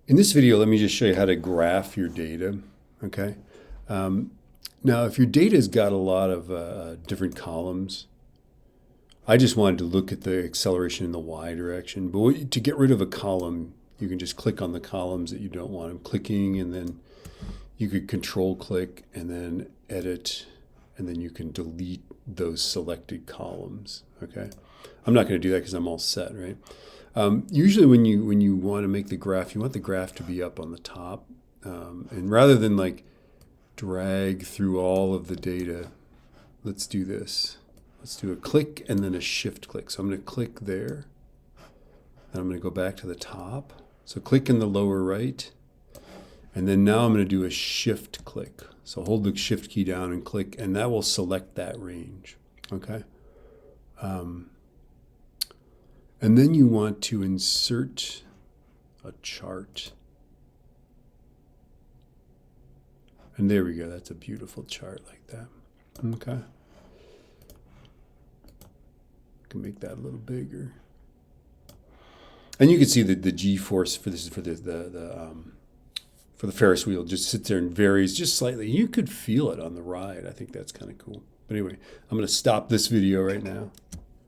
In this video, let me just show you how to graph your data, okay? Now, if your data's got a lot of different columns, I just wanted to look at the acceleration in the y direction. But to get rid of a column, you can just click on the columns that you don't want them clicking, and then you could control click and then edit, and then you can delete those selected columns, okay? I'm not going to do that because I'm all set, right? Usually when you want to make the graph, you want the graph to be up on the top. And rather than like drag through all of the data, let's do this. Let's do a click and then a shift click. So I'm going to click there. And I'm going to go back to the top. So click in the lower right. And then now I'm going to do a shift click. So hold the shift key down and click, and that will select that range. Okay. And then you want to insert a chart. And there we go. That's a beautiful chart like that. Okay. I can make that a little bigger. And you can see that the G-force for this is for the Ferris wheel just sits there and varies just slightly. You could feel it on the ride. I think that's kind of cool. But anyway, I'm going to stop this video right now.